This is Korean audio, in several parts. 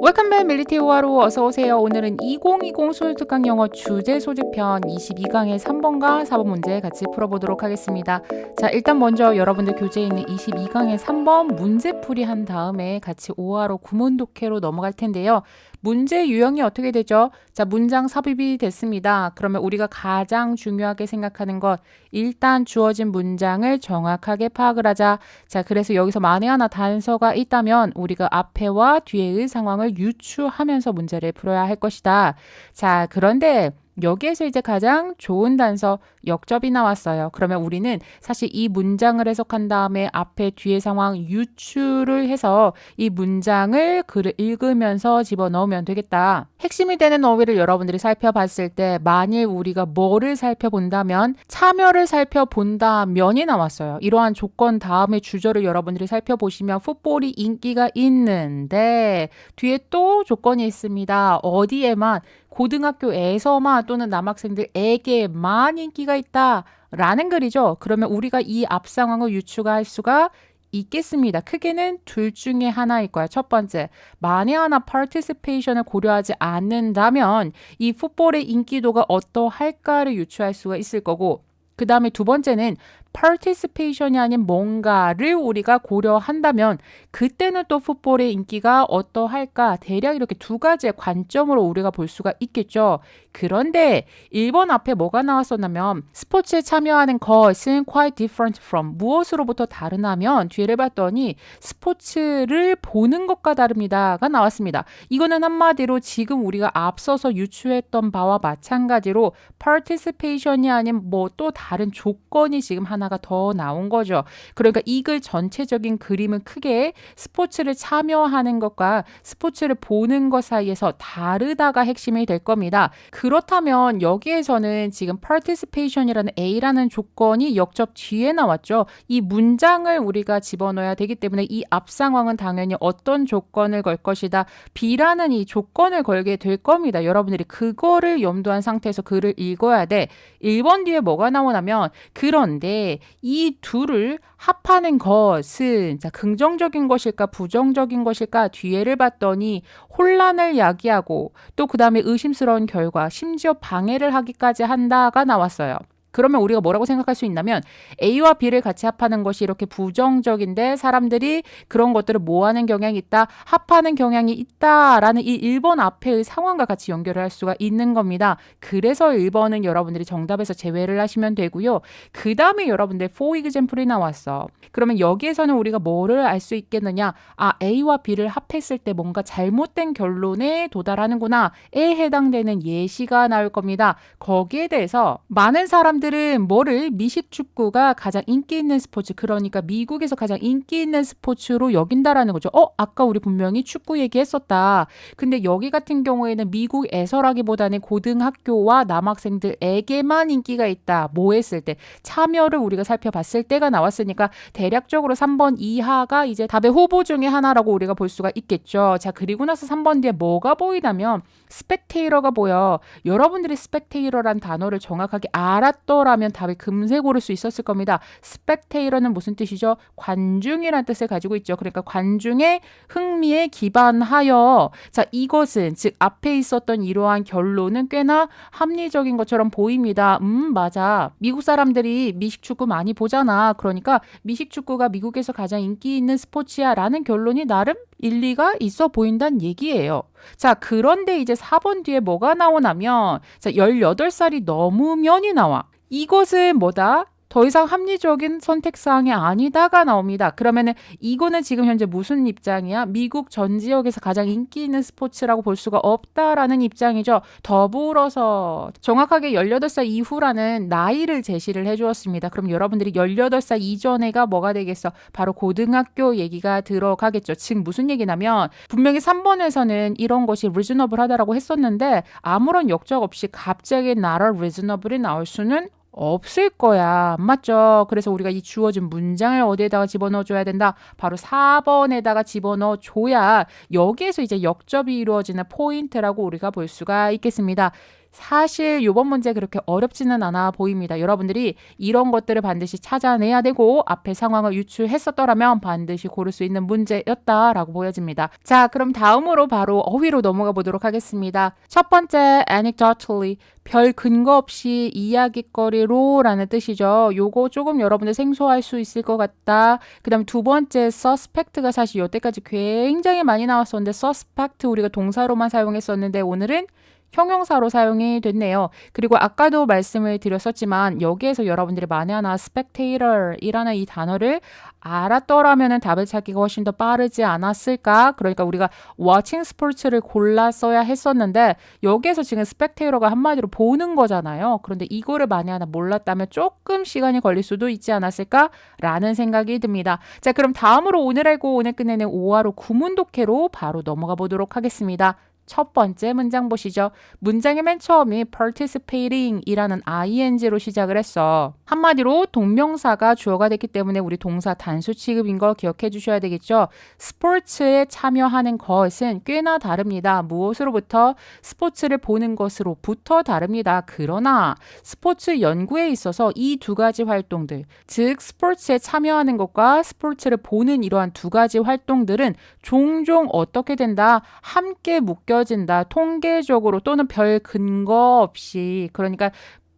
웰컴 백 밀리티오화로 어서오세요. 오늘은 2020 소유특강 영어 주제 소집편 22강의 3번과 4번 문제 같이 풀어보도록 하겠습니다. 자, 일단 먼저 여러분들 교재에 있는 22강의 3번 문제풀이 한 다음에 같이 5화로 구문 독해로 넘어갈 텐데요. 문제 유형이 어떻게 되죠? 자, 문장 삽입이 됐습니다. 그러면 우리가 가장 중요하게 생각하는 것, 일단 주어진 문장을 정확하게 파악을 하자. 자, 그래서 여기서 만에 하나 단서가 있다면 우리가 앞에와 뒤에의 상황을 유추하면서 문제를 풀어야 할 것이다. 자, 그런데 여기에서 이제 가장 좋은 단서 역접이 나왔어요. 그러면 우리는 사실 이 문장을 해석한 다음에 앞에 뒤에 상황 유추를 해서 이 문장을 글을 읽으면서 집어넣으면 되겠다. 핵심이 되는 어휘를 여러분들이 살펴봤을 때 만일 우리가 뭐를 살펴본다면 참여를 살펴본다면이 나왔어요. 이러한 조건 다음에 주절을 여러분들이 살펴보시면 풋볼이 인기가 있는데 뒤에 또 조건이 있습니다. 어디에만 고등학교에서만 또는 남학생들에게만 인기가 있다 라는 글이죠. 그러면 우리가 이 앞 상황을 유추할 수가 있겠습니다. 크게는 둘 중에 하나일 거야. 첫 번째, 만에 하나 participation을 고려하지 않는다면 이 풋볼의 인기도가 어떠할까를 유추할 수가 있을 거고, 그 다음에 두 번째는 participation이 아닌 뭔가를 우리가 고려한다면 그때는 또 풋볼의 인기가 어떠할까, 대략 이렇게 두 가지의 관점으로 우리가 볼 수가 있겠죠. 그런데 1번 앞에 뭐가 나왔었냐면 스포츠에 참여하는 것은 quite different from 무엇으로부터 다르냐면 뒤를 봤더니 스포츠를 보는 것과 다릅니다가 나왔습니다. 이거는 한마디로 지금 우리가 앞서서 유추했던 바와 마찬가지로 participation이 아닌 뭐 또 다른 조건이 지금 하나가 더 나온 거죠. 그러니까 이 글 전체적인 그림은 크게 스포츠를 참여하는 것과 스포츠를 보는 것 사이에서 다르다가 핵심이 될 겁니다. 그렇다면 여기에서는 지금 participation이라는 A라는 조건이 역접 뒤에 나왔죠. 이 문장을 우리가 집어넣어야 되기 때문에 이 앞 상황은 당연히 어떤 조건을 걸 것이다. B라는 이 조건을 걸게 될 겁니다. 여러분들이 그거를 염두한 상태에서 글을 읽어야 돼. 1번 뒤에 뭐가 나오냐면 그런데 이 둘을 합하는 것은 자, 긍정적인 것일까 부정적인 것일까 뒤에를 봤더니 혼란을 야기하고 또 그 다음에 의심스러운 결과 심지어 방해를 하기까지 한다가 나왔어요. 그러면 우리가 뭐라고 생각할 수 있냐면 A와 B를 같이 합하는 것이 이렇게 부정적인데 사람들이 그런 것들을 뭐하는 경향이 있다, 합하는 경향이 있다라는 이 1번 앞에의 상황과 같이 연결을 할 수가 있는 겁니다. 그래서 1번은 여러분들이 정답에서 제외를 하시면 되고요. 그 다음에 여러분들 for example이 나왔어. 그러면 여기에서는 우리가 뭐를 알 수 있겠느냐, 아, A와 B를 합했을 때 뭔가 잘못된 결론에 도달하는구나 에 해당되는 예시가 나올 겁니다. 거기에 대해서 많은 사람들은 뭐를 미식축구가 가장 인기 있는 스포츠, 그러니까 미국에서 가장 인기 있는 스포츠로 여긴다라는 거죠. 아까 우리 분명히 축구 얘기했었다. 근데 여기 같은 경우에는 미국에서라기보다는 고등학교와 남학생들에게만 인기가 있다. 뭐 했을 때? 참여를 우리가 살펴봤을 때가 나왔으니까 대략적으로 3번 이하가 이제 답의 후보 중에 하나라고 우리가 볼 수가 있겠죠. 자, 그리고 나서 3번 뒤에 뭐가 보이냐면 스펙테이러가 보여. 여러분들이 스펙테이러란 단어를 정확하게 알았더라면 답을 금세 고를 수 있었을 겁니다. 스펙테이러는 무슨 뜻이죠? 관중이라는 뜻을 가지고 있죠. 그러니까 관중의 흥미에 기반하여, 자, 이것은 즉 앞에 있었던 이러한 결론은 꽤나 합리적인 것처럼 보입니다. 맞아. 미국 사람들이 미식축구 많이 보잖아. 그러니까 미식축구가 미국에서 가장 인기 있는 스포츠야 라는 결론이 나름 일리가 있어 보인다는 얘기예요. 자, 그런데 이제 4번 뒤에 뭐가 나오냐면 자, 18살이 넘으면이 나와. 이것은 뭐다? 더 이상 합리적인 선택사항이 아니다가 나옵니다. 그러면은 이거는 지금 현재 무슨 입장이야? 미국 전 지역에서 가장 인기 있는 스포츠라고 볼 수가 없다라는 입장이죠. 더불어서 정확하게 18살 이후라는 나이를 제시를 해주었습니다. 그럼 여러분들이 18살 이전에가 뭐가 되겠어? 바로 고등학교 얘기가 들어가겠죠. 즉 무슨 얘기냐면 분명히 3번에서는 이런 것이 reasonable하다라고 했었는데 아무런 역적 없이 갑자기 not reasonable이 나올 수는 없을 거야. 맞죠? 그래서 우리가 이 주어진 문장을 어디에다가 집어넣어 줘야 된다? 바로 4번에다가 집어넣어 줘야 여기에서 이제 역접이 이루어지는 포인트라고 우리가 볼 수가 있겠습니다. 사실 이번 문제 그렇게 어렵지는 않아 보입니다. 여러분들이 이런 것들을 반드시 찾아내야 되고 앞에 상황을 유추했었더라면 반드시 고를 수 있는 문제였다라고 보여집니다. 자, 그럼 다음으로 바로 어휘로 넘어가 보도록 하겠습니다. 첫 번째, anecdotally. 별 근거 없이 이야깃거리로 라는 뜻이죠. 요거 조금 여러분들 생소할 수 있을 것 같다. 그 다음 두 번째, suspect가 사실 여태까지 굉장히 많이 나왔었는데 suspect 우리가 동사로만 사용했었는데 오늘은 형용사로 사용이 됐네요. 그리고 아까도 말씀을 드렸었지만 여기에서 여러분들이 만약에 spectator이라는 이 단어를 알았더라면 답을 찾기가 훨씬 더 빠르지 않았을까? 그러니까 우리가 watching sports를 골랐어야 했었는데 여기에서 지금 spectator가 한마디로 보는 거잖아요. 그런데 이거를 만약에 몰랐다면 조금 시간이 걸릴 수도 있지 않았을까? 라는 생각이 듭니다. 자, 그럼 다음으로 오늘 알고 오늘 끝내는 5화로 구문독해로 바로 넘어가 보도록 하겠습니다. 첫 번째 문장 보시죠. 문장의 맨 처음이 participating 이라는 ing로 시작을 했어. 한마디로 동명사가 주어가 됐기 때문에 우리 동사 단수 취급인 거 기억해 주셔야 되겠죠. 스포츠에 참여하는 것은 꽤나 다릅니다. 무엇으로부터? 스포츠를 보는 것으로부터 다릅니다. 그러나 스포츠 연구에 있어서 이 두 가지 활동들, 즉 스포츠에 참여하는 것과 스포츠를 보는 이러한 두 가지 활동들은 종종 어떻게 된다? 함께 묶여진다. 통계적으로 또는 별 근거 없이. 그러니까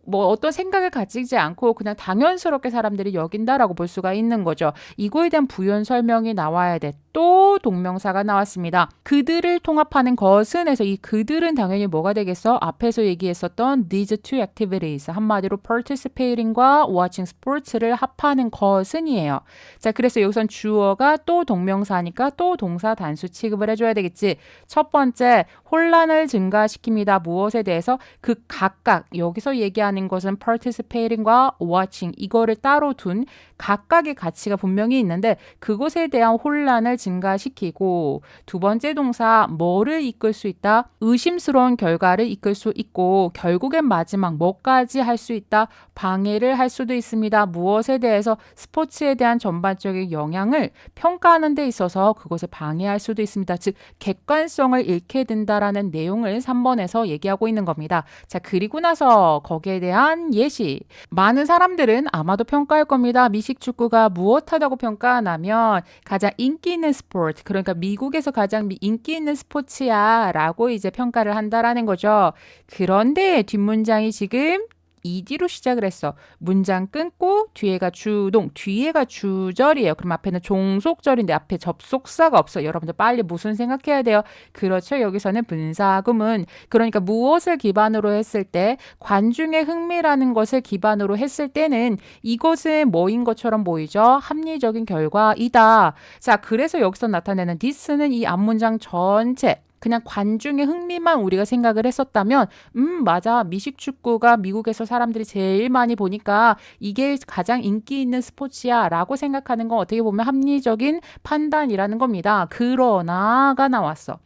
뭐 어떤 생각을 가지지 않고 그냥 당연스럽게 사람들이 여긴다라고 볼 수가 있는 거죠. 이거에 대한 부연 설명이 나와야 돼. 또 동명사가 나왔습니다. 그들을 통합하는 것은 해서 이 그들은 당연히 뭐가 되겠어? 앞에서 얘기했었던 these two activities 한마디로 participating과 watching sports를 합하는 것은이에요. 자, 그래서 여기선 주어가 또 동명사니까 또 동사 단수 취급을 해줘야 되겠지. 첫 번째, 혼란을 증가시킵니다. 무엇에 대해서? 그 각각 여기서 얘기하는 것은 participating과 watching 이거를 따로 둔 각각의 가치가 분명히 있는데 그것에 대한 혼란을 증가시키고 두 번째 동사 뭐를 이끌 수 있다? 의심스러운 결과를 이끌 수 있고 결국엔 마지막 뭐까지 할 수 있다? 방해를 할 수도 있습니다. 무엇에 대해서? 스포츠에 대한 전반적인 영향을 평가하는 데 있어서 그것을 방해할 수도 있습니다. 즉 객관성을 잃게 된다라는 내용을 3번에서 얘기하고 있는 겁니다. 자, 그리고 나서 거기에 대한 예시. 많은 사람들은 아마도 평가할 겁니다. 미식축구가 무엇하다고 평가하냐면 가장 인기 있는 스포츠, 그러니까 미국에서 가장 인기 있는 스포츠야 라고 이제 평가를 한다라는 거죠. 그런데 뒷문장이 지금 ED로 시작을 했어. 문장 끊고 뒤에가 주동, 뒤에가 주절이에요. 그럼 앞에는 종속절인데 앞에 접속사가 없어. 여러분들 빨리 무슨 생각해야 돼요? 그렇죠. 여기서는 분사구문. 그러니까 무엇을 기반으로 했을 때 관중의 흥미라는 것을 기반으로 했을 때는 이것은 뭐인 것처럼 보이죠? 합리적인 결과이다. 자, 그래서 여기서 나타내는 this는 이 앞문장 전체 그냥 관중의 흥미만 우리가 생각을 했었다면 맞아. 미식축구가 미국에서 사람들이 제일 많이 보니까 이게 가장 인기 있는 스포츠야 라고 생각하는 건 어떻게 보면 합리적인 판단이라는 겁니다. 그러나가 나왔어.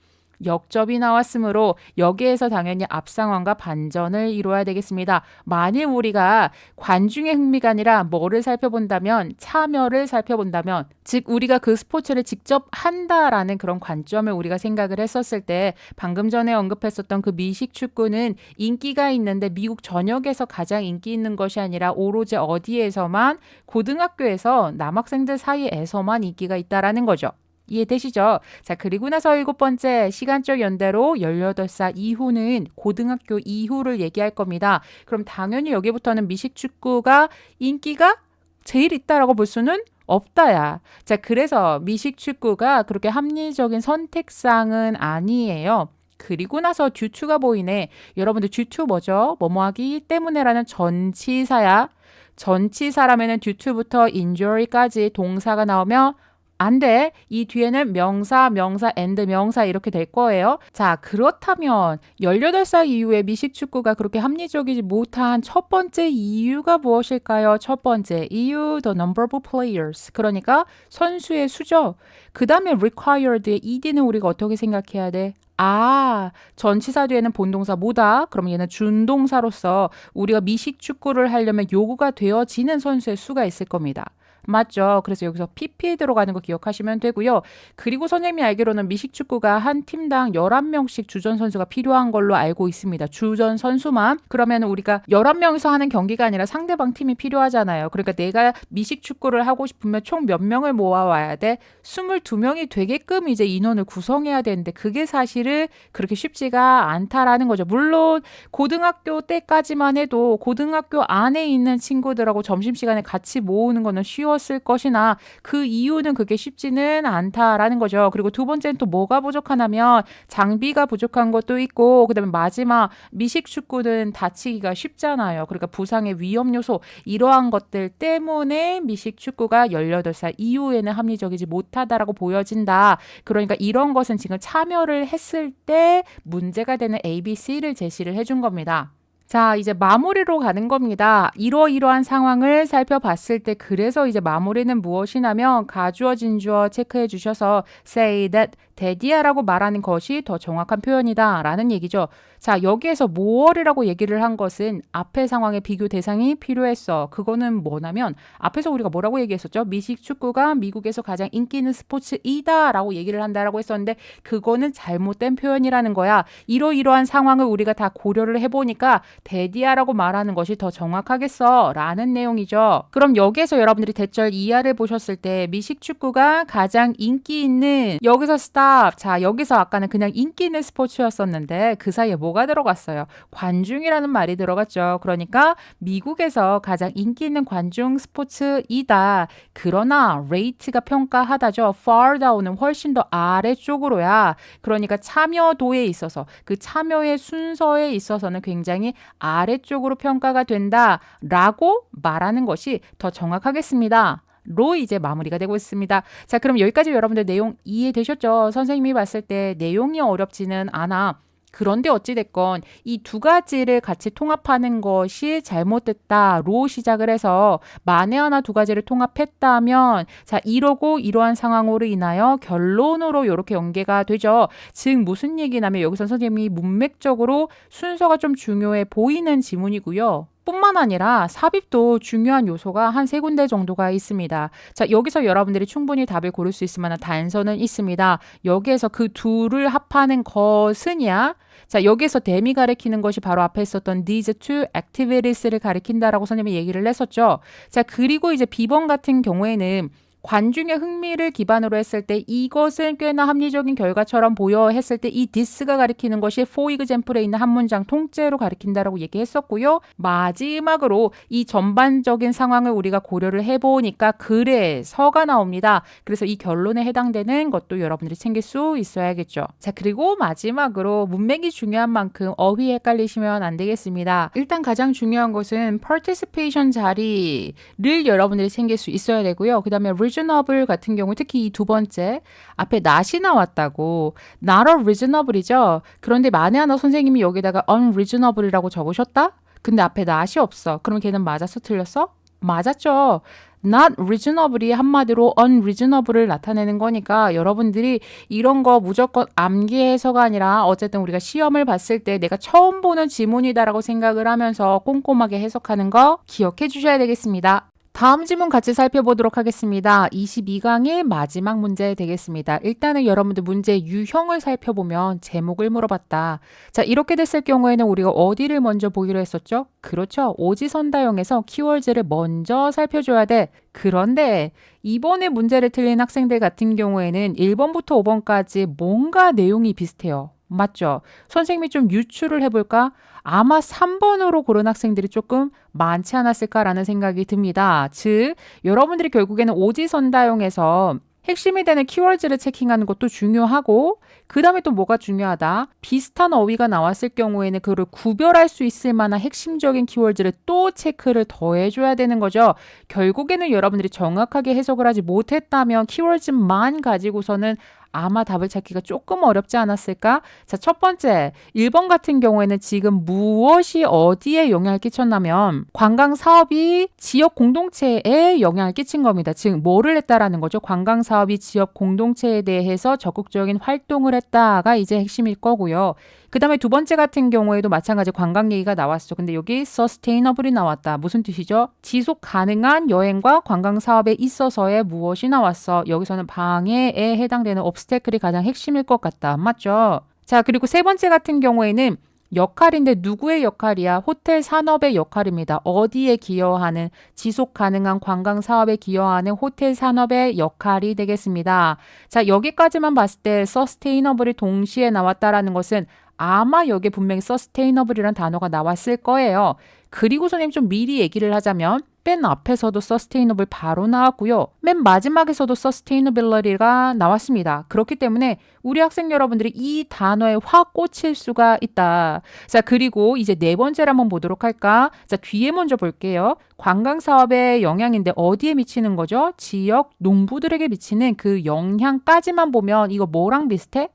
역접이 나왔으므로 여기에서 당연히 앞상황과 반전을 이루어야 되겠습니다. 만일 우리가 관중의 흥미가 아니라 뭐를 살펴본다면 참여를 살펴본다면 즉 우리가 그 스포츠를 직접 한다라는 그런 관점을 우리가 생각을 했었을 때 방금 전에 언급했었던 그 미식축구는 인기가 있는데 미국 전역에서 가장 인기 있는 것이 아니라 오로지 어디에서만 고등학교에서 남학생들 사이에서만 인기가 있다라는 거죠. 이해되시죠? 자, 그리고 나서 7번째 시간적 연대로 18살 이후는 고등학교 이후를 얘기할 겁니다. 그럼 당연히 여기부터는 미식축구가 인기가 제일 있다라고 볼 수는 없다야. 자, 그래서 미식축구가 그렇게 합리적인 선택상은 아니에요. 그리고 나서 due to가 보이네. 여러분들 due to 뭐죠? 뭐뭐하기 때문에라는 전치사야. 전치사라면은 due to부터 injury까지 동사가 나오면 안 돼. 이 뒤에는 명사, 명사, and 명사 이렇게 될 거예요. 자, 그렇다면 18살 이후에 미식축구가 그렇게 합리적이지 못한 첫 번째 이유가 무엇일까요? 첫 번째 이유, the number of players. 그러니까 선수의 수죠. 그 다음에 required의 ed는 우리가 어떻게 생각해야 돼? 아, 전치사 뒤에는 본동사 뭐다? 그럼 얘는 준동사로서 우리가 미식축구를 하려면 요구가 되어지는 선수의 수가 있을 겁니다. 맞죠? 그래서 여기서 PP 들어가는 거 기억하시면 되고요. 그리고 선생님이 알기로는 미식축구가 한 팀당 11명씩 주전 선수가 필요한 걸로 알고 있습니다. 주전 선수만. 그러면 우리가 11명이서 하는 경기가 아니라 상대방 팀이 필요하잖아요. 그러니까 내가 미식축구를 하고 싶으면 총 몇 명을 모아와야 돼? 22명이 되게끔 이제 인원을 구성해야 되는데 그게 사실은 그렇게 쉽지가 않다라는 거죠. 물론 고등학교 때까지만 해도 고등학교 안에 있는 친구들하고 점심시간에 같이 모으는 거는 쉬웠을 것이나 그 이유는 그게 쉽지는 않다라는 거죠. 그리고 두 번째는 또 뭐가 부족하냐면 장비가 부족한 것도 있고 그다음에 마지막 미식축구는 다치기가 쉽잖아요. 그러니까 부상의 위험 요소 이러한 것들 때문에 미식축구가 18살 이후에는 합리적이지 못하다라고 보여진다. 그러니까 이런 것은 지금 참여를 했을 때 문제가 되는 ABC를 제시를 해준 겁니다. 자, 이제 마무리로 가는 겁니다. 이러이러한 상황을 살펴봤을 때 그래서 이제 마무리는 무엇이냐면 가주어 진주어 체크해 주셔서 say that daddy야라고 말하는 것이 더 정확한 표현이다 라는 얘기죠. 자, 여기에서 뭐월이라고 얘기를 한 것은 앞의 상황의 비교 대상이 필요했어. 그거는 뭐냐면 앞에서 우리가 뭐라고 얘기했었죠? 미식축구가 미국에서 가장 인기 있는 스포츠이다 라고 얘기를 한다라고 했었는데 그거는 잘못된 표현이라는 거야. 이러이러한 상황을 우리가 다 고려를 해보니까 데디아라고 말하는 것이 더 정확하겠어 라는 내용이죠. 그럼 여기에서 여러분들이 대절 이하를 보셨을 때 미식축구가 가장 인기 있는 여기서 스탑. 자, 여기서 아까는 그냥 인기 있는 스포츠였었는데 그 사이에 뭐가 들어갔어요? 관중이라는 말이 들어갔죠. 그러니까 미국에서 가장 인기 있는 관중 스포츠이다. 그러나 레이트가 평가하다죠. far down은 훨씬 더 아래쪽으로야. 그러니까 참여도에 있어서 그 참여의 순서에 있어서는 굉장히 아래쪽으로 평가가 된다라고 말하는 것이 더 정확하겠습니다. 로 이제 마무리가 되고 있습니다. 자, 그럼 여기까지 여러분들 내용 이해되셨죠? 선생님이 봤을 때 내용이 어렵지는 않아. 그런데 어찌됐건 이 두 가지를 같이 통합하는 것이 잘못됐다로 시작을 해서 만에 하나 두 가지를 통합했다면 자 이러고 이러한 상황으로 인하여 결론으로 이렇게 연계가 되죠. 즉 무슨 얘기냐면 여기서 선생님이 문맥적으로 순서가 좀 중요해 보이는 지문이고요. 뿐만 아니라 삽입도 중요한 요소가 한 3군데 정도가 있습니다. 자, 여기서 여러분들이 충분히 답을 고를 수 있을 만한 단서는 있습니다. 여기에서 그 둘을 합하는 것은이야. 자, 여기에서 them이 가리키는 것이 바로 앞에 있었던 these two activities를 가리킨다라고 선생님이 얘기를 했었죠. 자, 그리고 이제 B번 같은 경우에는 관중의 흥미를 기반으로 했을 때 이것은 꽤나 합리적인 결과처럼 보여 했을 때 이 this가 가리키는 것이 for example에 있는 한 문장 통째로 가리킨다라고 얘기했었고요. 마지막으로 이 전반적인 상황을 우리가 고려를 해보니까 그래서가 나옵니다. 그래서 이 결론에 해당되는 것도 여러분들이 챙길 수 있어야겠죠. 자, 그리고 마지막으로 문맥이 중요한 만큼 어휘 헷갈리시면 안 되겠습니다. 일단 가장 중요한 것은 participation 자리를 여러분들이 챙길 수 있어야 되고요. 그 다음에 reasonable 같은 경우 특히 이 두 번째 앞에 not이 나왔다고 not reasonable이죠. 그런데 만에 하나 선생님이 여기다가 unreasonable이라고 적으셨다? 근데 앞에 not이 없어. 그럼 걔는 맞았어? 틀렸어? 맞았죠. not reasonable이 한마디로 unreasonable을 나타내는 거니까 여러분들이 이런 거 무조건 암기해서가 아니라 어쨌든 우리가 시험을 봤을 때 내가 처음 보는 지문이다라고 생각을 하면서 꼼꼼하게 해석하는 거 기억해 주셔야 되겠습니다. 다음 지문 같이 살펴보도록 하겠습니다. 22강의 마지막 문제 되겠습니다. 일단은 여러분들 문제 유형을 살펴보면 제목을 물어봤다. 자, 이렇게 됐을 경우에는 우리가 어디를 먼저 보기로 했었죠? 그렇죠. 오지선다형에서 키워드를 먼저 살펴줘야 돼. 그런데 이번에 문제를 틀린 학생들 같은 경우에는 1번부터 5번까지 뭔가 내용이 비슷해요. 맞죠? 선생님이 좀 유추를 해볼까? 아마 3번으로 고른 학생들이 조금 많지 않았을까라는 생각이 듭니다. 즉, 여러분들이 결국에는 오지선다형에서 핵심이 되는 키워드를 체킹하는 것도 중요하고 그 다음에 또 뭐가 중요하다? 비슷한 어휘가 나왔을 경우에는 그걸 구별할 수 있을 만한 핵심적인 키워드를 또 체크를 더해줘야 되는 거죠. 결국에는 여러분들이 정확하게 해석을 하지 못했다면 키워드만 가지고서는 아마 답을 찾기가 조금 어렵지 않았을까? 자, 첫 번째, 1번 같은 경우에는 지금 무엇이 어디에 영향을 끼쳤냐면 관광 사업이 지역 공동체에 영향을 끼친 겁니다. 즉, 뭐를 했다라는 거죠? 관광 사업이 지역 공동체에 대해서 적극적인 활동을 했다가 이제 핵심일 거고요. 그 다음에 두 번째 같은 경우에도 마찬가지 관광 얘기가 나왔어. 근데 여기 sustainable이 나왔다. 무슨 뜻이죠? 지속 가능한 여행과 관광 사업에 있어서의 무엇이 나왔어. 여기서는 방해에 해당되는 obstacle이 가장 핵심일 것 같다. 맞죠? 자, 그리고 세 번째 같은 경우에는 역할인데 누구의 역할이야? 호텔 산업의 역할입니다. 어디에 기여하는 지속 가능한 관광 사업에 기여하는 호텔 산업의 역할이 되겠습니다. 자, 여기까지만 봤을 때 sustainable이 동시에 나왔다라는 것은 아마 여기에 분명히 sustainable이라는 단어가 나왔을 거예요. 그리고 선생님 좀 미리 얘기를 하자면 맨 앞에서도 sustainable 바로 나왔고요. 맨 마지막에서도 sustainability가 나왔습니다. 그렇기 때문에 우리 학생 여러분들이 이 단어에 확 꽂힐 수가 있다. 자, 그리고 이제 네 번째를 한번 보도록 할까? 자, 뒤에 먼저 볼게요. 관광사업의 영향인데 어디에 미치는 거죠? 지역 농부들에게 미치는 그 영향까지만 보면 이거 뭐랑 비슷해?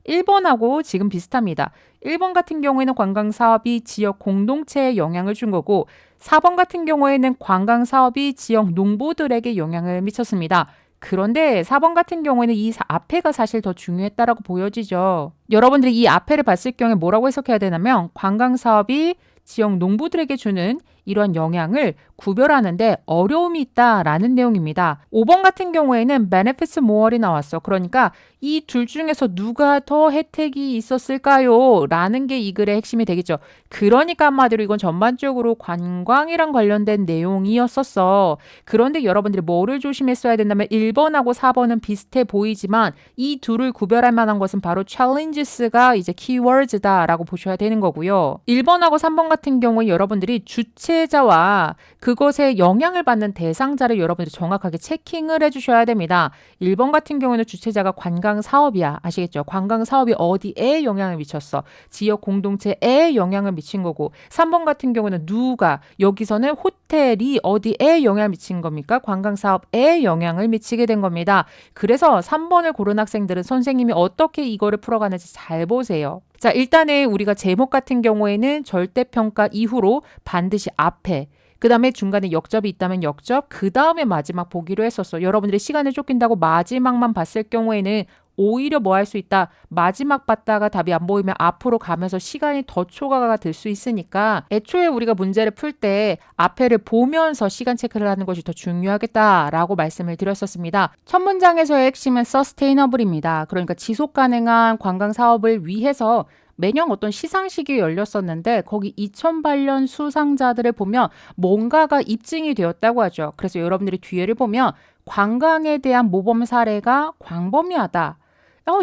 1번하고 지금 비슷합니다. 1번 같은 경우에는 관광사업이 지역 공동체에 영향을 준 거고 4번 같은 경우에는 관광사업이 지역 농부들에게 영향을 미쳤습니다. 그런데 4번 같은 경우에는 이 앞에가 사실 더 중요했다라고 보여지죠. 여러분들이 이 앞에를 봤을 경우에 뭐라고 해석해야 되냐면 관광사업이 지역 농부들에게 주는 이러한 영향을 구별하는데 어려움이 있다라는 내용입니다. 5번 같은 경우에는 benefits more이 나왔어. 그러니까 이 둘 중에서 누가 더 혜택이 있었을까요? 라는 게 이 글의 핵심이 되겠죠. 그러니까 한마디로 이건 전반적으로 관광이랑 관련된 내용이었었어. 그런데 여러분들이 뭐를 조심했어야 된다면 1번하고 4번은 비슷해 보이지만 이 둘을 구별할 만한 것은 바로 challenges가 이제 keywords다라고 보셔야 되는 거고요. 1번하고 3번 같은 경우에 여러분들이 주체자와 그것에 영향을 받는 대상자를 여러분들이 정확하게 체킹을 해주셔야 됩니다. 1번 같은 경우는 주체자가 관광사업이야. 아시겠죠? 관광사업이 어디에 영향을 미쳤어? 지역 공동체에 영향을 미친 거고 3번 같은 경우는 누가? 여기서는 호텔이 어디에 영향을 미친 겁니까? 관광사업에 영향을 미치게 된 겁니다. 그래서 3번을 고른 학생들은 선생님이 어떻게 이거를 풀어가는지 잘 보세요. 자, 일단은 우리가 제목 같은 경우에는 절대평가 이후로 반드시 앞에 그 다음에 중간에 역접이 있다면 역접, 그 다음에 마지막 보기로 했었어. 여러분들이 시간을 쫓긴다고 마지막만 봤을 경우에는 오히려 뭐 할 수 있다. 마지막 봤다가 답이 안 보이면 앞으로 가면서 시간이 더 초과가 될 수 있으니까 애초에 우리가 문제를 풀 때 앞에를 보면서 시간 체크를 하는 것이 더 중요하겠다라고 말씀을 드렸었습니다. 첫 문장에서의 핵심은 sustainable입니다. 그러니까 지속 가능한 관광 사업을 위해서 매년 어떤 시상식이 열렸었는데 거기 2008년 수상자들을 보면 뭔가가 입증이 되었다고 하죠. 그래서 여러분들이 뒤에를 보면 관광에 대한 모범 사례가 광범위하다.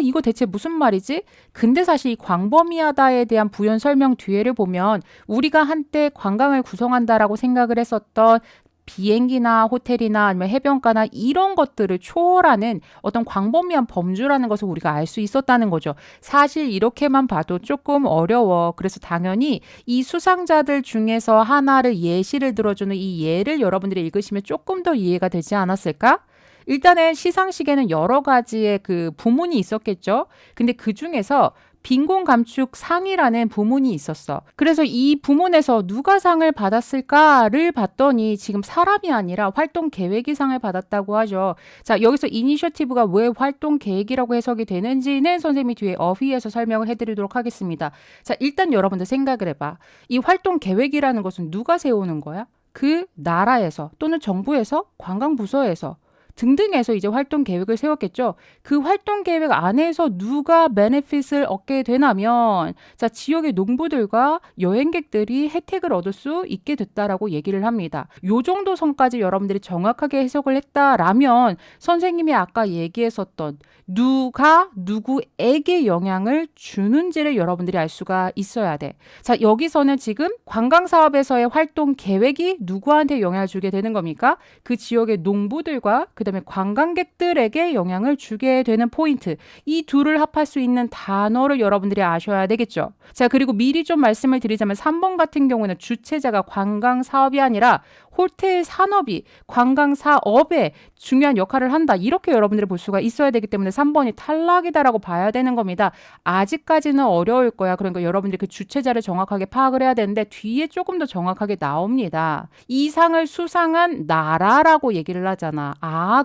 이거 대체 무슨 말이지? 근데 사실 이 광범위하다에 대한 부연 설명 뒤에를 보면 우리가 한때 관광을 구성한다라고 생각을 했었던 비행기나 호텔이나 아니면 해변가나 이런 것들을 초월하는 어떤 광범위한 범주라는 것을 우리가 알 수 있었다는 거죠. 사실 이렇게만 봐도 조금 어려워. 그래서 당연히 이 수상자들 중에서 하나를 예시를 들어주는 이 예를 여러분들이 읽으시면 조금 더 이해가 되지 않았을까? 일단은 시상식에는 여러 가지의 그 부문이 있었겠죠. 근데 그 중에서 빈곤 감축 상이라는 부문이 있었어. 그래서 이 부문에서 누가 상을 받았을까를 봤더니 지금 사람이 아니라 활동 계획이 상을 받았다고 하죠. 자, 여기서 이니셔티브가 왜 활동 계획이라고 해석이 되는지는 선생님이 뒤에 어휘에서 설명을 해드리도록 하겠습니다. 자, 일단 여러분들 생각을 해봐. 이 활동 계획이라는 것은 누가 세우는 거야? 그 나라에서 또는 정부에서 관광부서에서 등등해서 이제 활동 계획을 세웠겠죠. 그 활동 계획 안에서 누가 베네핏을 얻게 되냐면 자, 지역의 농부들과 여행객들이 혜택을 얻을 수 있게 됐다라고 얘기를 합니다. 요 정도 선까지 여러분들이 정확하게 해석을 했다라면 선생님이 아까 얘기했었던 누가 누구에게 영향을 주는지를 여러분들이 알 수가 있어야 돼. 자, 여기서는 지금 관광사업에서의 활동 계획이 누구한테 영향을 주게 되는 겁니까? 그 지역의 농부들과 그다음에 관광객들에게 영향을 주게 되는 포인트. 이 둘을 합할 수 있는 단어를 여러분들이 아셔야 되겠죠. 자, 그리고 미리 좀 말씀을 드리자면 3번 같은 경우는 주체자가 관광사업이 아니라 호텔 산업이 관광 사업에 중요한 역할을 한다. 이렇게 여러분들이 볼 수가 있어야 되기 때문에 3번이 탈락이다라고 봐야 되는 겁니다. 아직까지는 어려울 거야. 그러니까 여러분들이 그 주체자를 정확하게 파악을 해야 되는데 뒤에 조금 더 정확하게 나옵니다. 이 상을 수상한 나라라고 얘기를 하잖아.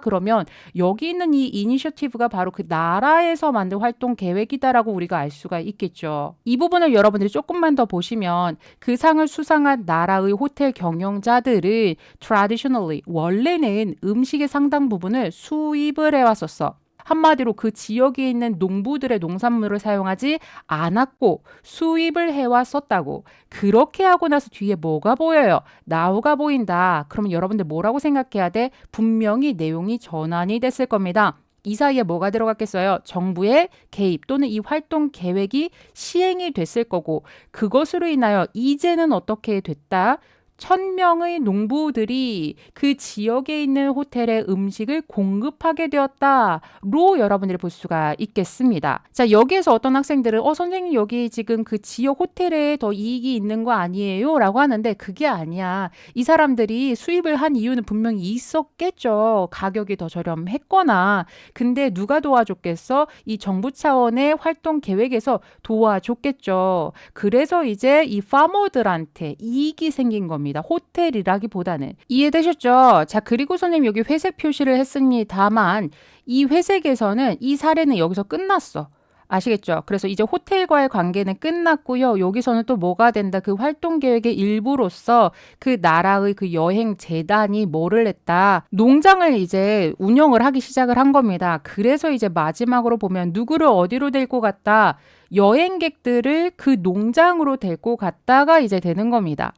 그러면 여기 있는 이 이니셔티브가 바로 그 나라에서 만든 활동 계획이다라고 우리가 알 수가 있겠죠. 이 부분을 여러분들이 조금만 더 보시면 그 상을 수상한 나라의 호텔 경영자들은 traditionally 원래는 음식의 상당 부분을 수입을 해왔었어. 한마디로 그 지역에 있는 농부들의 농산물을 사용하지 않았고 수입을 해왔었다고. 그렇게 하고 나서 뒤에 뭐가 보여요? 나우가 보인다. 그러면 여러분들 뭐라고 생각해야 돼? 분명히 내용이 전환이 됐을 겁니다. 이 사이에 뭐가 들어갔겠어요? 정부의 개입 또는 이 활동 계획이 시행이 됐을 거고 그것으로 인하여 이제는 어떻게 됐다? 1,000명의 농부들이 그 지역에 있는 호텔에 음식을 공급하게 되었다로 여러분들이 볼 수가 있겠습니다. 자, 여기에서 어떤 학생들은 선생님 여기 지금 그 지역 호텔에 더 이익이 있는 거 아니에요? 라고 하는데 그게 아니야. 이 사람들이 수입을 한 이유는 분명히 있었겠죠. 가격이 더 저렴했거나. 근데 누가 도와줬겠어? 이 정부 차원의 활동 계획에서 도와줬겠죠. 그래서 이제 이 파머들한테 이익이 생긴 겁니다. 호텔이라기보다는. 이해되셨죠? 자, 그리고 선생님 여기 회색 표시를 했습니다만 이 회색에서는 이 사례는 여기서 끝났어. 아시겠죠? 그래서 이제 호텔과의 관계는 끝났고요. 여기서는 또 뭐가 된다? 그 활동 계획의 일부로서 그 나라의 그 여행 재단이 뭐를 했다? 농장을 이제 운영을 하기 시작을 한 겁니다. 그래서 이제 마지막으로 보면 누구를 어디로 데리고 갔다? 여행객들을 그 농장으로 데리고 갔다가 이제 되는 겁니다.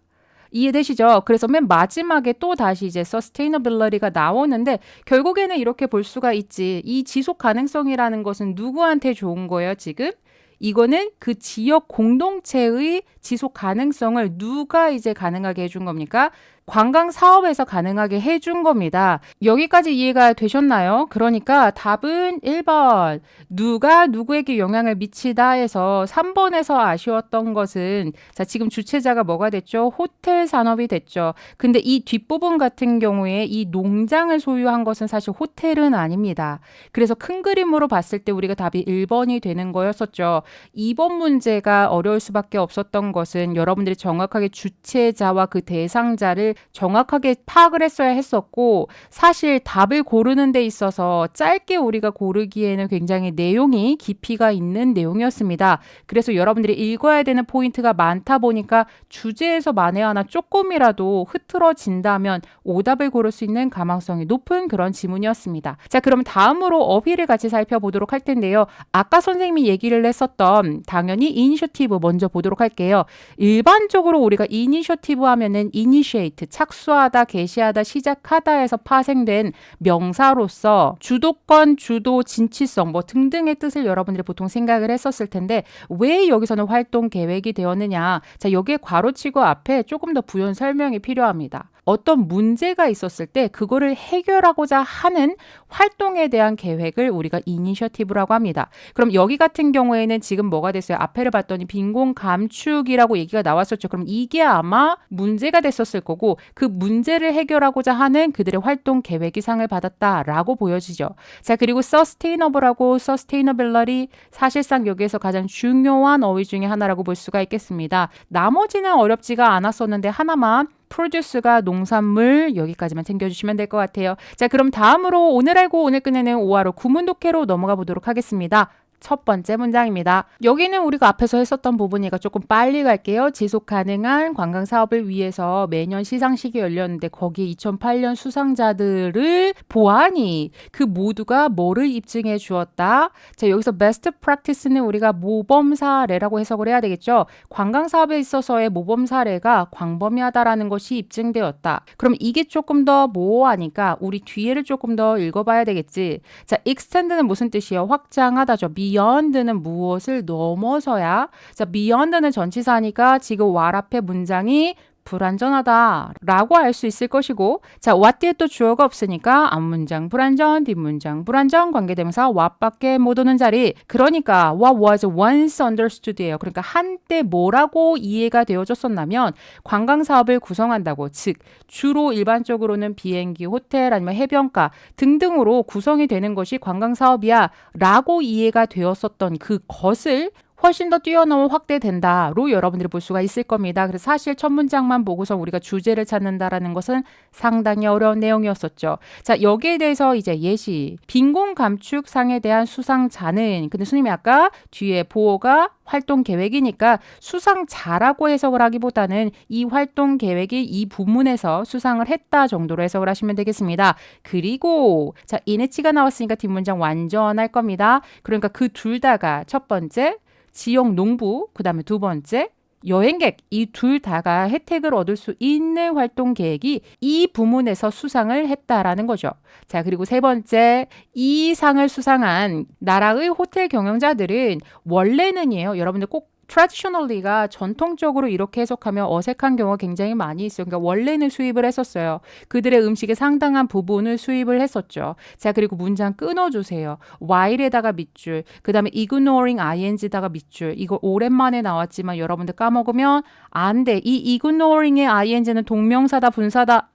이해되시죠? 그래서 맨 마지막에 또 다시 이제 sustainability가 나오는데 결국에는 이렇게 볼 수가 있지. 이 지속 가능성이라는 것은 누구한테 좋은 거예요, 지금? 이거는 그 지역 공동체의 지속 가능성을 누가 이제 가능하게 해준 겁니까? 관광 사업에서 가능하게 해준 겁니다. 여기까지 이해가 되셨나요? 그러니까 답은 1번. 누가 누구에게 영향을 미치다 해서 3번에서 아쉬웠던 것은 자, 지금 주체자가 뭐가 됐죠? 호텔 산업이 됐죠. 근데 이 뒷부분 같은 경우에 이 농장을 소유한 것은 사실 호텔은 아닙니다. 그래서 큰 그림으로 봤을 때 우리가 답이 1번이 되는 거였었죠. 2번 문제가 어려울 수밖에 없었던 것은 여러분들이 정확하게 주체자와 그 대상자를 정확하게 파악을 했어야 했었고 사실 답을 고르는 데 있어서 짧게 우리가 고르기에는 굉장히 내용이 깊이가 있는 내용이었습니다. 그래서 여러분들이 읽어야 되는 포인트가 많다 보니까 주제에서 만에 하나 조금이라도 흐트러진다면 오답을 고를 수 있는 가망성이 높은 그런 지문이었습니다. 자, 그럼 다음으로 어휘를 같이 살펴보도록 할 텐데요. 아까 선생님이 얘기를 했었던 당연히 이니셔티브 먼저 보도록 할게요. 일반적으로 우리가 이니셔티브 하면은 initiate 착수하다, 개시하다, 시작하다에서 파생된 명사로서 주도권, 주도, 진취성 뭐 등등의 뜻을 여러분들이 보통 생각을 했었을 텐데 왜 여기서는 활동 계획이 되었느냐? 자, 여기에 괄호치고 앞에 조금 더 부연 설명이 필요합니다. 어떤 문제가 있었을 때 그거를 해결하고자 하는 활동에 대한 계획을 우리가 이니셔티브라고 합니다. 그럼 여기 같은 경우에는 지금 뭐가 됐어요? 앞에를 봤더니 빈곤 감축이라고 얘기가 나왔었죠. 그럼 이게 아마 문제가 됐었을 거고 그 문제를 해결하고자 하는 그들의 활동 계획이 상을 받았다라고 보여지죠. 자, 그리고 sustainable하고 sustainability 사실상 여기에서 가장 중요한 어휘 중에 하나라고 볼 수가 있겠습니다. 나머지는 어렵지가 않았었는데 하나만 프로듀스가 농산물 여기까지만 챙겨주시면 될 것 같아요. 자, 그럼 다음으로 오늘 알고 오늘 끝내는 5화로 구문독해로 넘어가 보도록 하겠습니다. 첫 번째 문장입니다. 여기는 우리가 앞에서 했었던 부분이니까 조금 빨리 갈게요. 지속 가능한 관광 사업을 위해서 매년 시상식이 열렸는데 거기에 2008년 수상자들을 보아하니 그 모두가 뭐를 입증해 주었다. 자, 여기서 best practice는 우리가 모범 사례라고 해석을 해야 되겠죠. 관광 사업에 있어서의 모범 사례가 광범위하다라는 것이 입증되었다. 그럼 이게 조금 더 모호하니까 우리 뒤에를 조금 더 읽어봐야 되겠지. 자, extend는 무슨 뜻이에요? 확장하다죠. beyond는 무엇을 넘어서야. 자, beyond는 전치사니까 지금 왈 앞에 문장이 불완전하다 라고 할 수 있을 것이고, 자, what 뒤에 또 주어가 없으니까 앞문장 불완전, 뒷문장 불완전, 관계대명사 what밖에 못 오는 자리. 그러니까 what was once understood예요. 그러니까 한때 뭐라고 이해가 되어졌었냐면 관광사업을 구성한다고, 즉 주로 일반적으로는 비행기, 호텔 아니면 해변가 등등으로 구성이 되는 것이 관광사업이야 라고 이해가 되었었던 그것을 훨씬 더 뛰어넘어 확대된다로 여러분들이 볼 수가 있을 겁니다. 그래서 사실 첫 문장만 보고서 우리가 주제를 찾는다라는 것은 상당히 어려운 내용이었었죠. 자, 여기에 대해서 이제 예시. 빈곤 감축상에 대한 수상자는, 근데 스님이 아까 뒤에 보호가 활동 계획이니까 수상자라고 해석을 하기보다는 이 활동 계획이 이 부문에서 수상을 했다 정도로 해석을 하시면 되겠습니다. 그리고 자, 이네치가 나왔으니까 뒷문장 완전할 겁니다. 그러니까 그 둘 다가 첫 번째 지역 농부, 그 다음에 두 번째 여행객, 이 둘 다가 혜택을 얻을 수 있는 활동 계획이 이 부문에서 수상을 했다라는 거죠. 자, 그리고 세 번째, 이 상을 수상한 나라의 호텔 경영자들은 원래는이에요. 여러분들 꼭 traditionally가 전통적으로 이렇게 해석하면 어색한 경우가 굉장히 많이 있어요. 그러니까 원래는 수입을 했었어요. 그들의 음식의 상당한 부분을 수입을 했었죠. 자, 그리고 문장 끊어주세요. while에다가 밑줄, 그 다음에 ignoring ing에다가 밑줄. 이거 오랜만에 나왔지만 여러분들 까먹으면 안 돼. 이 ignoring의 ing는 동명사다, 분사다.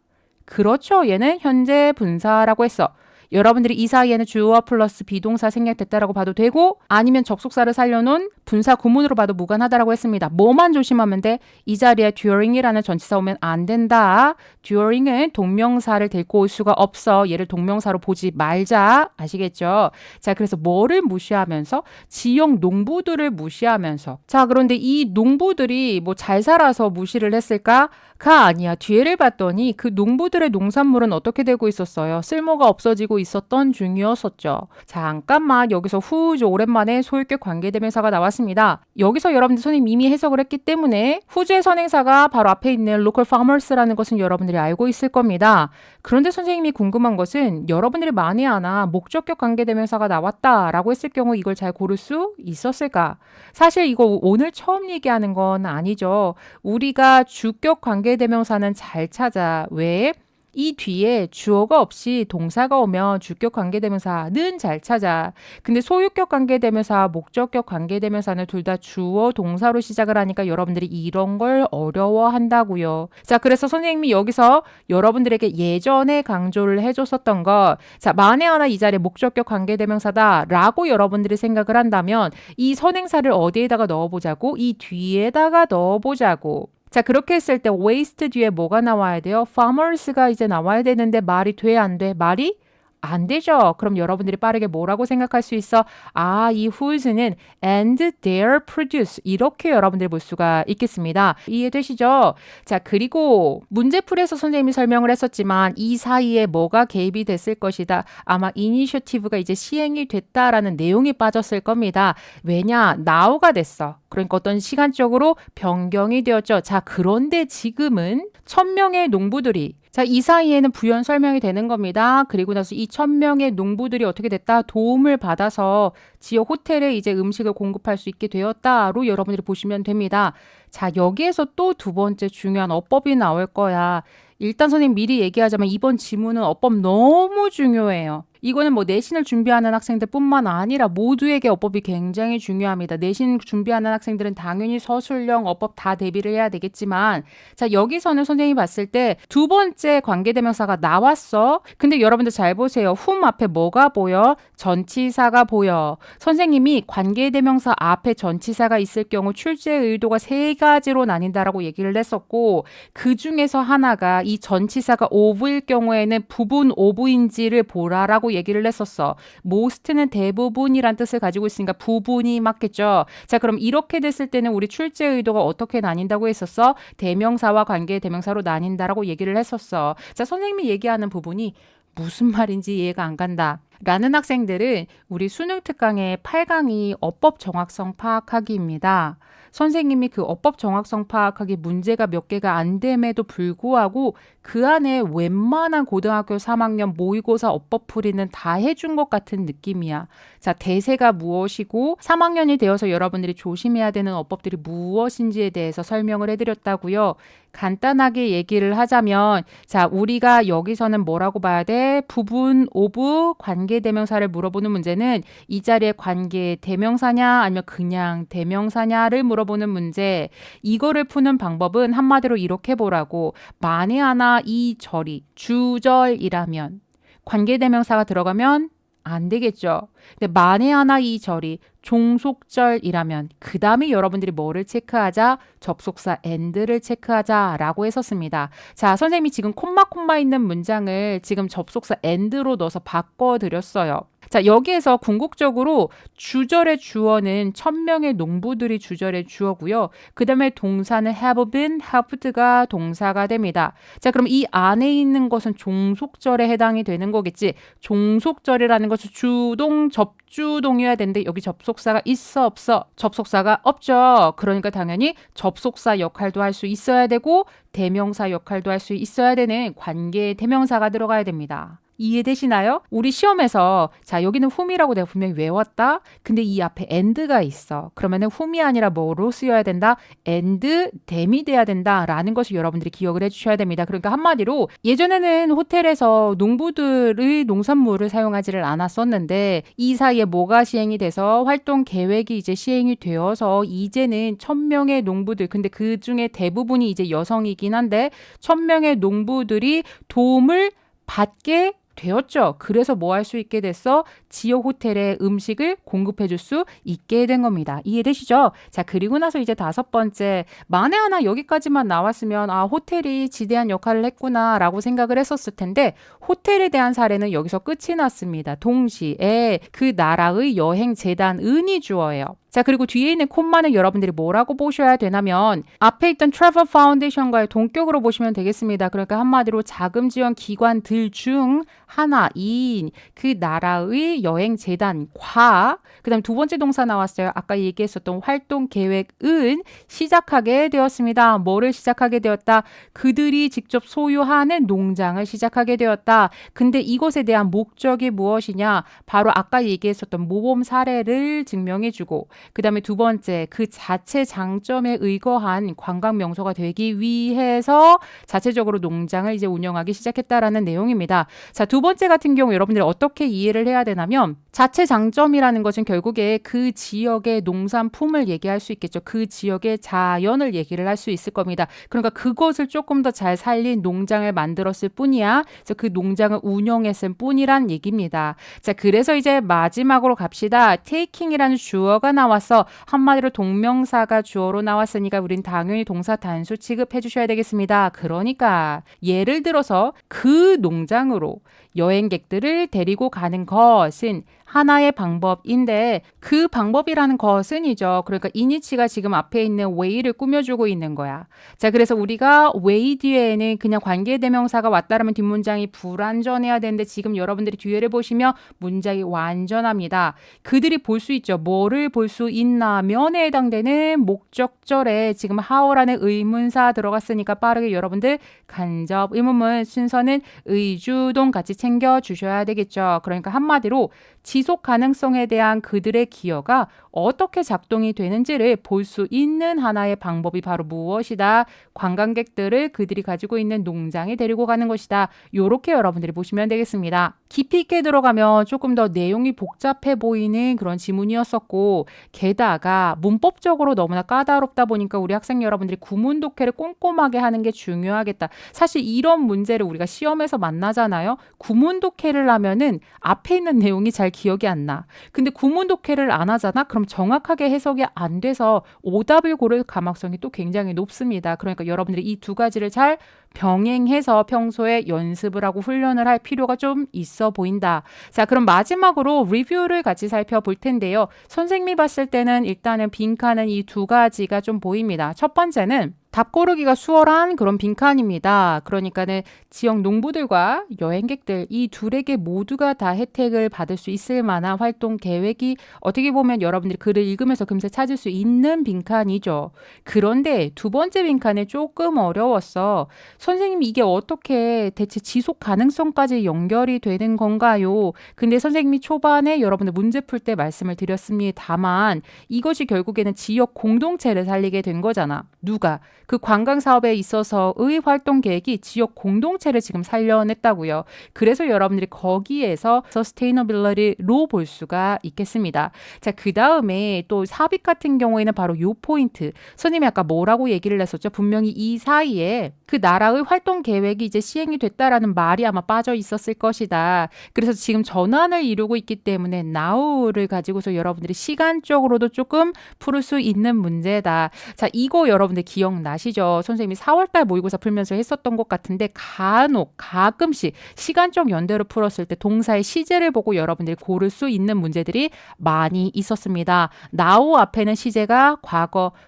그렇죠. 얘는 현재 분사라고 했어. 여러분들이 이 사이에는 주어와 플러스 비동사 생략됐다라고 봐도 되고, 아니면 접속사를 살려놓은 분사 구문으로 봐도 무관하다라고 했습니다. 뭐만 조심하면 돼? 이 자리에 during이라는 전치사 오면 안 된다. during은 동명사를 데리고 올 수가 없어. 얘를 동명사로 보지 말자. 아시겠죠? 자, 그래서 뭐를 무시하면서? 지역 농부들을 무시하면서. 자, 그런데 이 농부들이 뭐 잘 살아서 무시를 했을까? 가 아니야. 뒤에를 봤더니 그 농부들의 농산물은 어떻게 되고 있었어요? 쓸모가 없어지고 있었던 중이었었죠. 잠깐만, 여기서 whose 오랜만에 소유격 관계대명사가 나왔습니다. 여기서 여러분들 선생님이 이미 해석을 했기 때문에 whose의 선행사가 바로 앞에 있는 local farmers라는 것은 여러분들이 알고 있을 겁니다. 그런데 선생님이 궁금한 것은 여러분들이 만에 하나 목적격 관계대명사가 나왔다라고 했을 경우 이걸 잘 고를 수 있었을까? 사실 이거 오늘 처음 얘기하는 건 아니죠. 우리가 주격 관계대명사는 잘 찾아. 왜? 이 뒤에 주어가 없이 동사가 오면 주격 관계대명사는 잘 찾아. 근데 소유격 관계대명사, 목적격 관계대명사는 둘 다 주어, 동사로 시작을 하니까 여러분들이 이런 걸 어려워한다고요. 자, 그래서 선생님이 여기서 여러분들에게 예전에 강조를 해줬었던 거, 자, 만에 하나 이 자리에 목적격 관계대명사다 라고 여러분들이 생각을 한다면 이 선행사를 어디에다가 넣어보자고? 이 뒤에다가 넣어보자고. 자, 그렇게 했을 때 waste 뒤에 뭐가 나와야 돼요? farmers가 이제 나와야 되는데 말이 돼, 안 돼? 말이 안 되죠. 그럼 여러분들이 빠르게 뭐라고 생각할 수 있어? 아, 이 whose는 and their produce 이렇게 여러분들이 볼 수가 있겠습니다. 이해되시죠? 자, 그리고 문제풀이에서 선생님이 설명을 했었지만 이 사이에 뭐가 개입이 됐을 것이다. 아마 이니셔티브가 이제 시행이 됐다라는 내용이 빠졌을 겁니다. 왜냐? now가 됐어. 그러니까 어떤 시간적으로 변경이 되었죠. 자, 그런데 지금은 1000명의 농부들이, 자, 이 사이에는 부연 설명이 되는 겁니다. 그리고 나서 이 1000명의 농부들이 어떻게 됐다? 도움을 받아서 지역 호텔에 이제 음식을 공급할 수 있게 되었다로 여러분들이 보시면 됩니다. 자, 여기에서 또 두 번째 중요한 어법이 나올 거야. 일단 선생님 미리 얘기하자면 이번 지문은 어법 너무 중요해요. 이거는 뭐 내신을 준비하는 학생들 뿐만 아니라 모두에게 어법이 굉장히 중요합니다. 내신 준비하는 학생들은 당연히 서술형, 어법 다 대비를 해야 되겠지만, 자, 여기서는 선생님이 봤을 때 두 번째 관계대명사가 나왔어. 근데 여러분들 잘 보세요. whom 앞에 뭐가 보여? 전치사가 보여. 선생님이 관계대명사 앞에 전치사가 있을 경우 출제의 의도가 세 가지로 나뉜다라고 얘기를 했었고, 그 중에서 하나가 이 전치사가 of일 경우에는 부분 of인지를 보라라고 얘기를 했었어. most는 대부분이란 뜻을 가지고 있으니까 부분이 맞겠죠. 자, 그럼 이렇게 됐을 때는 우리 출제 의도가 어떻게 나뉜다고 했었어? 대명사와 관계 대명사로 나뉜다라고 얘기를 했었어. 자, 선생님이 얘기하는 부분이 무슨 말인지 이해가 안 간다. 라는 학생들은 우리 수능 특강의 8강이 어법 정확성 파악하기입니다. 선생님이 그 어법 정확성 파악하기 문제가 몇 개가 안 됨에도 불구하고 그 안에 웬만한 고등학교 3학년 모의고사 어법 풀이는 다 해준 것 같은 느낌이야. 자, 대세가 무엇이고 3학년이 되어서 여러분들이 조심해야 되는 어법들이 무엇인지에 대해서 설명을 해드렸다고요. 간단하게 얘기를 하자면 자, 우리가 여기서는 뭐라고 봐야 돼? 부분, 오브, 관계대명사를 물어보는 문제는 이 자리에 관계 대명사냐 아니면 그냥 대명사냐를 물어보는 문제. 이거를 푸는 방법은 한마디로 이렇게 보라고. 만에 하나 이 절이 주절이라면 관계대명사가 들어가면 안 되겠죠. 근데 만에 하나 이 절이 종속절이라면 그 다음에 여러분들이 뭐를 체크하자? 접속사 and를 체크하자라고 했었습니다. 자, 선생님이 지금 콤마 있는 문장을 지금 접속사 and로 넣어서 바꿔드렸어요. 자, 여기에서 궁극적으로 주절의 주어는 1000명의 농부들이 주절의 주어고요. 그 다음에 동사는 have been, helped가 동사가 됩니다. 자, 그럼 이 안에 있는 것은 종속절에 해당이 되는 거겠지. 종속절이라는 것은 주동, 접주동이어야 되는데 여기 접속사가 있어 없어? 접속사가 없죠. 그러니까 당연히 접속사 역할도 할 수 있어야 되고 대명사 역할도 할 수 있어야 되는 관계 대명사가 들어가야 됩니다. 이해되시나요? 우리 시험에서 자, 여기는 whom이라고 내가 분명히 외웠다. 근데 이 앞에 and가 있어. 그러면은 whom이 아니라 뭐로 쓰여야 된다? and, them이 돼야 된다라는 것을 여러분들이 기억을 해주셔야 됩니다. 그러니까 한마디로 예전에는 호텔에서 농부들의 농산물을 사용하지를 않았었는데 이 사이에 뭐가 시행이 돼서 활동 계획이 이제 시행이 되어서 이제는 1000명의 농부들, 근데 그 중에 대부분이 이제 여성이긴 한데 1000명의 농부들이 도움을 받게 되었죠. 그래서 뭐 할 수 있게 됐어? 지역 호텔에 음식을 공급해 줄 수 있게 된 겁니다. 이해되시죠? 자, 그리고 나서 이제 5번째, 만에 하나 여기까지만 나왔으면 아, 호텔이 지대한 역할을 했구나 라고 생각을 했었을 텐데 호텔에 대한 사례는 여기서 끝이 났습니다. 동시에 그 나라의 여행 재단 은이 주어예요. 자, 그리고 뒤에 있는 콤마는 여러분들이 뭐라고 보셔야 되냐면 앞에 있던 트래블 파운데이션과의 동격으로 보시면 되겠습니다. 그러니까 한마디로 자금 지원 기관들 중 하나인 그 나라의 여행 재단과 그다음 두 번째 동사 나왔어요. 아까 얘기했었던 활동 계획은 시작하게 되었습니다. 뭐를 시작하게 되었다? 그들이 직접 소유하는 농장을 시작하게 되었다. 근데 이것에 대한 목적이 무엇이냐? 바로 아까 얘기했었던 모범 사례를 증명해주고 그 다음에 두 번째, 그 자체 장점에 의거한 관광 명소가 되기 위해서 자체적으로 농장을 이제 운영하기 시작했다라는 내용입니다. 자, 두 번째 같은 경우 여러분들이 어떻게 이해를 해야 되냐면 자체 장점이라는 것은 결국에 그 지역의 농산품을 얘기할 수 있겠죠. 그 지역의 자연을 얘기를 할 수 있을 겁니다. 그러니까 그것을 조금 더 잘 살린 농장을 만들었을 뿐이야. 그래서 그 농장을 운영했을 뿐이란 얘기입니다. 자, 그래서 이제 마지막으로 갑시다. taking이라는 주어가 나왔어. 한마디로 동명사가 주어로 나왔으니까 우린 당연히 동사 단수 취급해 주셔야 되겠습니다. 그러니까 예를 들어서 그 농장으로 여행객들을 데리고 가는 것은 하나의 방법인데 그 방법이라는 것은이죠. 그러니까 이니치가 지금 앞에 있는 way를 꾸며주고 있는 거야. 자, 그래서 우리가 way 뒤에는 그냥 관계대명사가 왔다라면 뒷문장이 불완전해야 되는데 지금 여러분들이 뒤에를 보시면 문장이 완전합니다. 그들이 볼 수 있죠. 뭐를 볼 수 있나면에 해당되는 목적절에 지금 how라는 의문사 들어갔으니까 빠르게 여러분들 간접 의문문 순서는 의주동 같이 챙겨주셔야 되겠죠. 그러니까 한마디로 지속 가능성에 대한 그들의 기여가 어떻게 작동이 되는지를 볼 수 있는 하나의 방법이 바로 무엇이다? 관광객들을 그들이 가지고 있는 농장에 데리고 가는 것이다. 요렇게 여러분들이 보시면 되겠습니다. 깊이 있게 들어가면 조금 더 내용이 복잡해 보이는 그런 지문이었었고 게다가 문법적으로 너무나 까다롭다 보니까 우리 학생 여러분들이 구문 독해를 꼼꼼하게 하는 게 중요하겠다. 사실 이런 문제를 우리가 시험에서 만나잖아요. 구문 독해를 하면은 앞에 있는 내용이 잘 기억이 안 나. 근데 구문 독해를 안 하잖아? 그럼 정확하게 해석이 안 돼서 오답을 고를 가망성이 또 굉장히 높습니다. 그러니까 여러분들이 이 두 가지를 잘 병행해서 평소에 연습을 하고 훈련을 할 필요가 좀 있어 보인다. 자, 그럼 마지막으로 리뷰를 같이 살펴볼 텐데요. 선생님이 봤을 때는 일단은 빈칸은 이 두 가지가 좀 보입니다. 첫 번째는 답 고르기가 수월한 그런 빈칸입니다. 그러니까는 지역 농부들과 여행객들 이 둘에게 모두가 다 혜택을 받을 수 있을 만한 활동 계획이 어떻게 보면 여러분들이 글을 읽으면서 금세 찾을 수 있는 빈칸이죠. 그런데 두 번째 빈칸이 조금 어려웠어. 선생님 이게 어떻게 대체 지속 가능성까지 연결이 되는 건가요? 근데 선생님이 초반에 여러분들 문제 풀 때 말씀을 드렸습니다만 이것이 결국에는 지역 공동체를 살리게 된 거잖아. 누가? 그 관광 사업에 있어서의 활동 계획이 지역 공동체를 지금 살려냈다고요. 그래서 여러분들이 거기에서 서스테이너빌리티로 볼 수가 있겠습니다. 자, 그 다음에 또 삽입 같은 경우에는 바로 요 포인트. 선생님이 아까 뭐라고 얘기를 했었죠? 분명히 이 사이에 그 나라의 활동 계획이 이제 시행이 됐다라는 말이 아마 빠져 있었을 것이다. 그래서 지금 전환을 이루고 있기 때문에 now를 가지고서 여러분들이 시간적으로도 조금 풀을 수 있는 문제다. 자, 이거 여러분들 기억나시죠? 선생님이 4월달 모의고사 풀면서 했었던 것 같은데 간혹 가끔씩 시간적 연대로 풀었을 때 동사의 시제를 보고 여러분들이 고를 수 있는 문제들이 많이 있었습니다. now 앞에는 시제가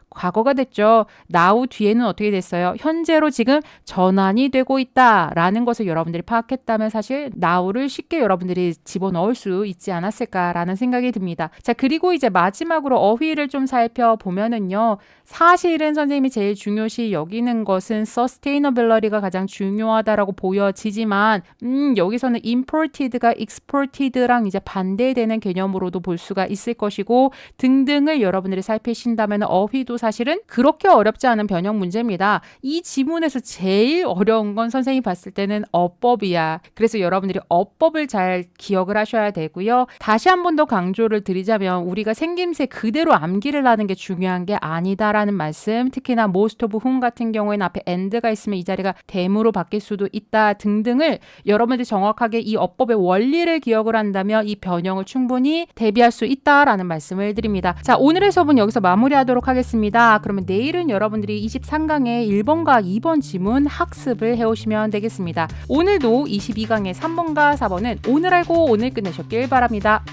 과거가 됐죠. now 뒤에는 어떻게 됐어요? 현재로 지금 전환이 되고 있다라는 것을 여러분들이 파악했다면 사실 now를 쉽게 여러분들이 집어넣을 수 있지 않았을까라는 생각이 듭니다. 자, 그리고 이제 마지막으로 어휘를 좀 살펴보면은요. 사실은 선생님이 제일 중요시 여기는 것은 sustainability가 가장 중요하다라고 보여지지만 여기서는 imported가 exported랑 이제 반대되는 개념으로도 볼 수가 있을 것이고 등등을 여러분들이 살피신다면 어휘도 사실은 그렇게 어렵지 않은 변형 문제입니다. 이 지문에서 제일 어려운 건 선생님이 봤을 때는 어법이야. 그래서 여러분들이 어법을 잘 기억을 하셔야 되고요. 다시 한 번 더 강조를 드리자면 우리가 생김새 그대로 암기를 하는 게 중요한 게 아니다라는 말씀. 특히나 most of whom 같은 경우에는 앞에 and가 있으면 이 자리가 them으로 바뀔 수도 있다 등등을 여러분들이 정확하게 이 어법의 원리를 기억을 한다면 이 변형을 충분히 대비할 수 있다라는 말씀을 드립니다. 자, 오늘의 수업은 여기서 마무리하도록 하겠습니다. 그러면 내일은 여러분들이 23강의 1번과 2번 지문 학습을 해오시면 되겠습니다. 오늘도 22강의 3번과 4번은 오늘 알고 오늘 끝내셨길 바랍니다.